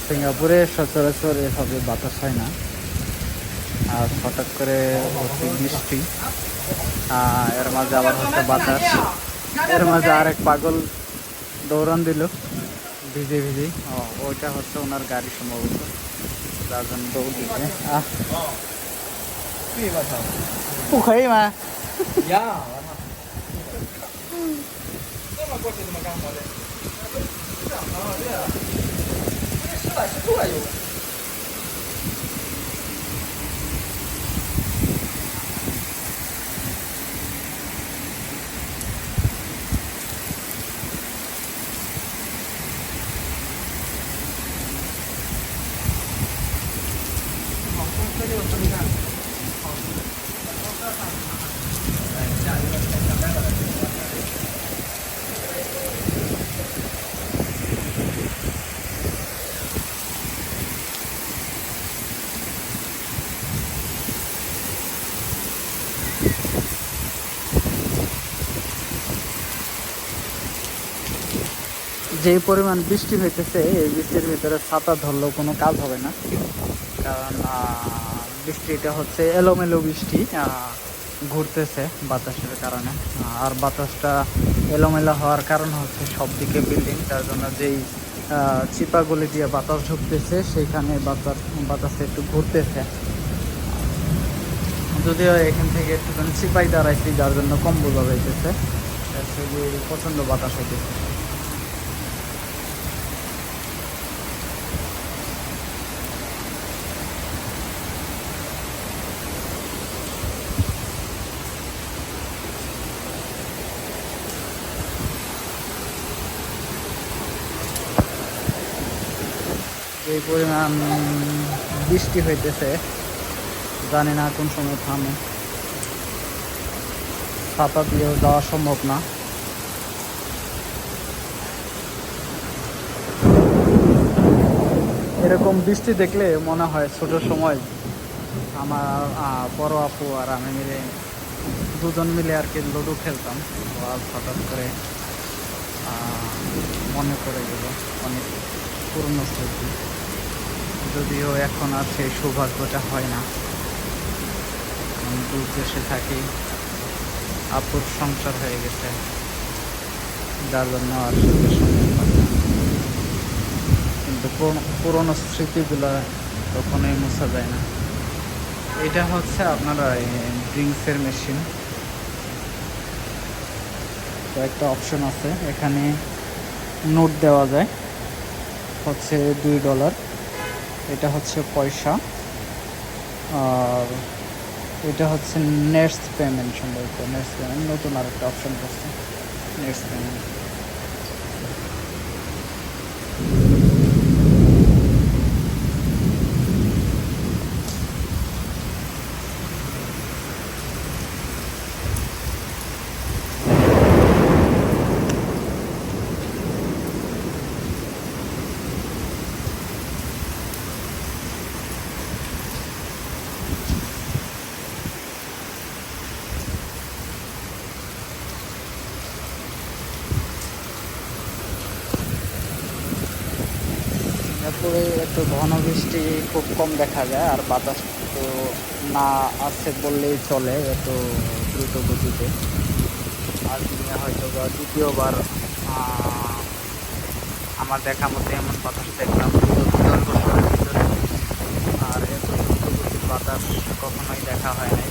সিঙ্গাপুরে সচরাচর এভাবে বাতাস হয় না, আর হঠাৎ করে অতি বৃষ্টি, এর মাঝে আবার হচ্ছে বাতাস, এর মাঝে আরেক পাগল দৌড়ান দিল ভিজে ভিজে। ওইটা হচ্ছে ওনার গাড়ি সম্ভবত, যার জন্য দৌড় দিচ্ছে।不可以吗？呀，我操！这么过去怎么干活的？这样啊，对啊，10来10度了有。好，这就说你看，好，下一个再讲那个了。যে পরিমাণ বৃষ্টি হইতেছে, এই বৃষ্টির ভিতরে ছাতা ধরলেও কোনো কাজ হবে না, কারণ বৃষ্টিটা হচ্ছে এলোমেলো বৃষ্টি, ঘুরতেছে বাতাসের কারণে। আর বাতাসটা এলোমেলো হওয়ার কারণ হচ্ছে সব দিকে বিল্ডিং, তার জন্য যেই চিপাগুলি দিয়ে বাতাস ঢুকতেছে সেইখানে বাতাসটা একটু ঘুরতেছে। যদিও এখান থেকে একটুখানি চিপাই দাঁড়াইছি, যার জন্য কম বোঝা যাইতেছে, প্রচণ্ড বাতাস হইতেছে। এই পরিমাণ বৃষ্টি হইতেছে, জানি না কোন সময় থামে, ছাতা দিয়েও যাওয়া সম্ভব না। এরকম বৃষ্টি দেখলে মনে হয় ছোট সময় আমার বড় আপু আর আমি মিলে, দুজন মিলে আর কি লুডো খেলতাম। আর হঠাৎ করে মনে পড়ে গেল অনেক পুরনো স্মৃতি, যদিও এখন আর সেই সৌভাগ্যটা হয় না। আমি দূর দেশে থাকি, আপুর সংসার হয়ে গেছে, যার জন্য আর সুখের সময় পাই না। কিন্তু পুরনো স্মৃতিগুলো কখনোই মোছা যায় না। এটা হচ্ছে আপনারা ড্রিঙ্কসের মেশিন, কয়েকটা অপশন আছে, এখানে নোট দেওয়া যায়, হচ্ছে $2, এটা হচ্ছে পয়সা, আর এটা হচ্ছে নেক্সট পেমেন্ট, সম্ভবত নেক্সট পেমেন্ট, নতুন আরেকটা অপশন করছে নেক্সট পেমেন্ট। সিঙ্গাপুরে একটু ঘন বৃষ্টি খুব কম দেখা যায়, আর বাতাস তো না আছে বললেই চলে এত দ্রুত গতিতে। আর দিনে হয়তো বা দ্বিতীয়বার আমার দেখা মতো এমন বাতাস দেখলাম 10 বছরের ভিতরে, আর এত দ্রুত গতির বাতাস কখনোই দেখা হয় নাই।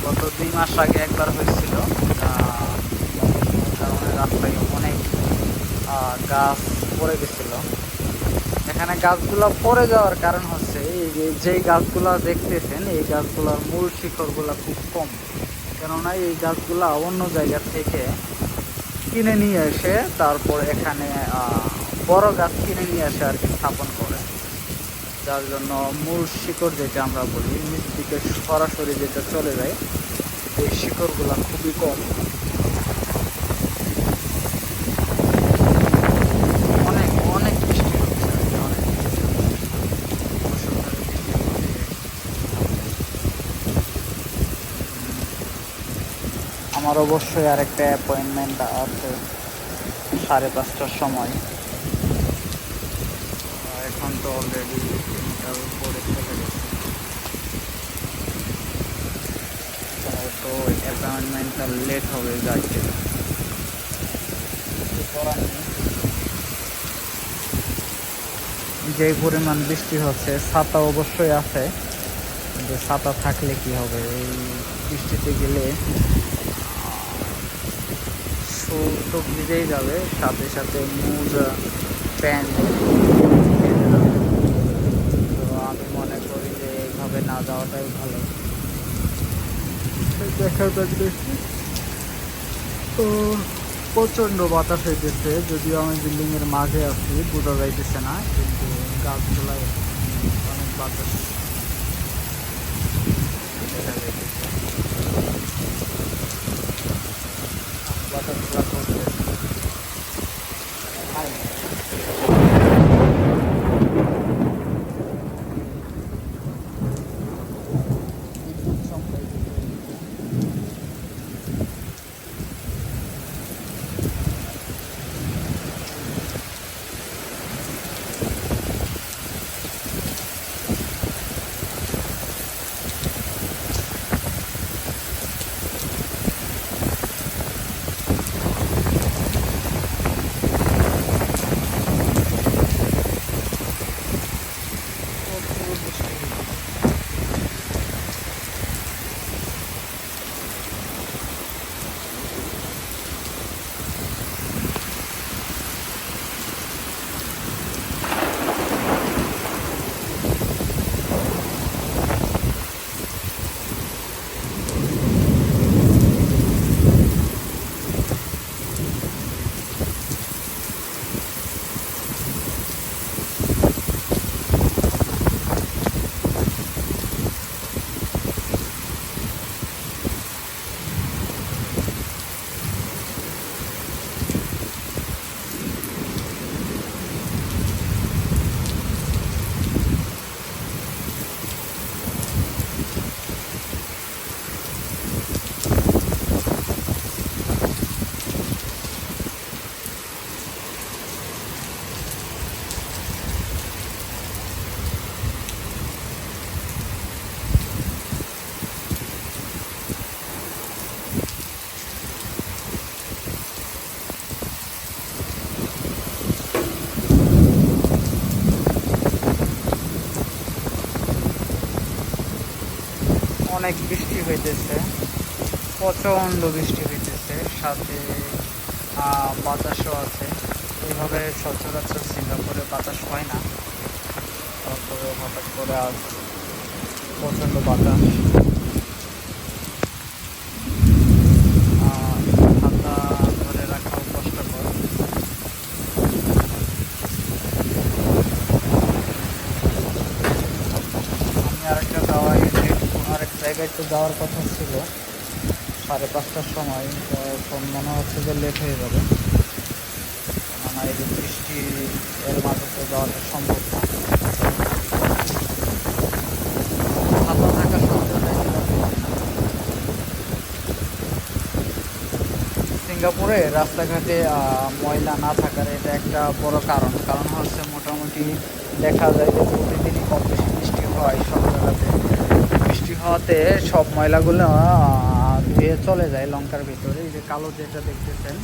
গত 2 মাস আগে একবার হয়েছিল, কারণে রাস্তায় অনেক গাছ পড়ে গেছিলো। এখানে গাছগুলো পড়ে যাওয়ার কারণ হচ্ছে এই যেই গাছগুলা দেখতেছেন, এই গাছগুলোর মূল শিকড়গুলো খুব কম, কেননা এই গাছগুলা অন্য জায়গা থেকে কিনে নিয়ে এসে তারপর এখানে বড় গাছ কিনে নিয়ে এসে আর কি স্থাপন করে, যার জন্য মূল শিকড় যেটা আমরা বলি নিচ দিকে সরাসরি যেটা চলে যায়, এই শিকড়গুলা খুবই কম। আমার অবশ্যই আরেকটা অ্যাপয়েন্টমেন্ট আছে 5:30টার সময়, এখন তো অলরেডি 3টার উপরে চলে গেছে। তো অ্যাপয়েন্টমেন্টটা লেট হবে যাইতে, কিছু করার নেই। যে পরিমাণ বৃষ্টি হচ্ছে, ছাতা অবশ্যই আছে, কিন্তু ছাতা থাকলে কি হবে, এই বৃষ্টিতে গেলে শু তো ভিজেই যাবে, সাথে সাথে মোজা প্যান্ট ভিজে যাবে। তো আমি মনে করি যে এইভাবে না যাওয়াটাই ভালো। দেখা যাচ্ছে তো প্রচণ্ড বাতাস হইতেছে, যদিও আমি বিল্ডিংয়ের মাঝে আছি, বোঝা যাইতেছে না, কিন্তু গাছগুলায় অনেক বাতাস দেখা যাইতেছে, বাতাসগুলা করতেছে। অনেক বৃষ্টি হইতেছে, প্রচণ্ড বৃষ্টি হইতেছে, সাথে বাতাসও আছে। এইভাবে সচরাচর সিঙ্গাপুরে বাতাস হয় না, তারপরে হঠাৎ করে আজ প্রচণ্ড বাতাস। ছাতা ধরে রাখাও কষ্টকর। আমি আরেক জায়গায় তো যাওয়ার কথা ছিল 5:30টার সময়, তো এখন মনে হচ্ছে যে লেট হয়ে যাবে, কেননা এই যে বৃষ্টি, এর মাঝে তো যাওয়াটা সম্ভব না। ছাতা থাকা সত্ত্বেও যাইতে পারবে না। সিঙ্গাপুরে রাস্তাঘাটে ময়লা না থাকার এটা একটা বড় কারণ হচ্ছে মোটামুটি দেখা যায় যে প্রতিদিনই কম বেশি বৃষ্টি হয় সব জায়গাতে। বৃষ্টি হওয়াতে সব ময়লাগুলো ধুয়ে চলে যায় লঙ্কার ভিতরে। এই যে কালো যেটা দেখতেছেন,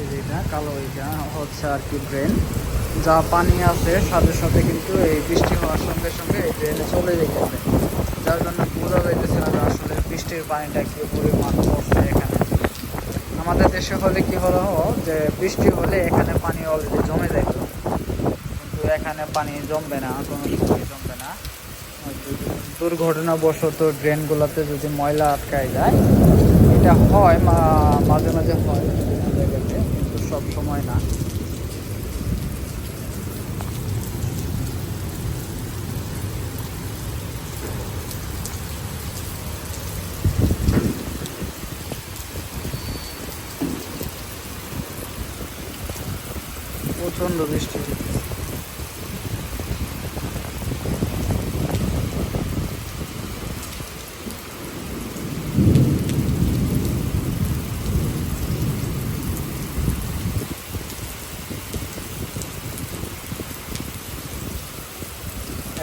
এই যেটা কালো, এইটা হচ্ছে আর কি ড্রেন। যা পানি আছে সাথে সাথে কিন্তু এই বৃষ্টি হওয়ার সঙ্গে সঙ্গে এই ড্রেনে চলে যেতেছে, যার জন্য বোঝা যাইতেছে না যে আসলে বৃষ্টির পানিটা কি পরিমাণ পড়ছে এখানে। আমাদের দেশে হলে কি হলো যে বৃষ্টি হলে এখানে পানি অলরেডি জমে যায়, কিন্তু এখানে পানি জমবে না, কোনো সময় জমবে না। দুর্ঘটনাবশত ড্রেনগুলোতে যদি ময়লা আটকায় যায়, এটা হয় মাঝে মাঝে হয় বিভিন্ন জায়গাতে, কিন্তু সব সময় না। প্রচণ্ড বৃষ্টি হচ্ছে।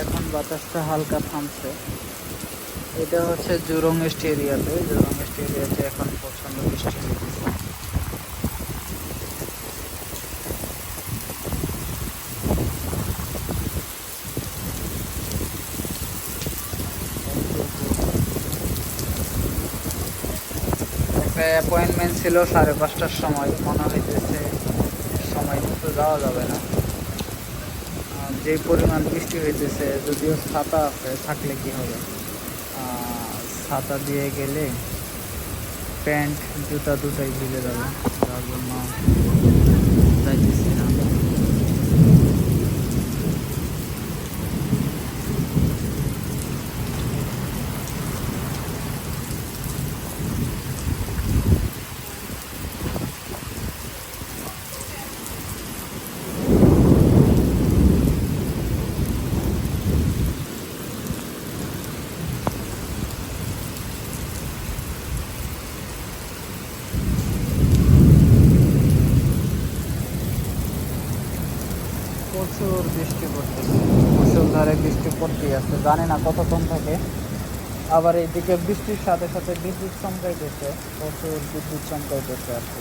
এখন বাতাসটা হালকা থামছে। এটা হচ্ছে জুরং ইস্ট এরিয়াতে। জুরং ইস্ট এরিয়াতে এখন প্রচন্ড বৃষ্টি হইতেছে। একটা অ্যাপয়েন্টমেন্ট ছিল 5:30টার সময়, মনে হইতেছে সময় মতো যাওয়া যাবে না। যে পরিমাণ বৃষ্টি হইতেছে, যদিও ছাতা আছে, থাকলে কি হবে, ছাতা দিয়ে গেলে প্যান্ট জুতা দুটাই ভিজে যাবে, যার জন্য যাইতেছি না। প্রচুর বৃষ্টি পড়তেছে, মুষলধারে বৃষ্টি পড়তেই আছে, জানি না কতক্ষণ থাকে। আবার এইদিকে বৃষ্টির সাথে সাথে বিদ্যুৎ চমকাইতেছে, প্রচুর বিদ্যুৎ চমকাইতেছে আর কি।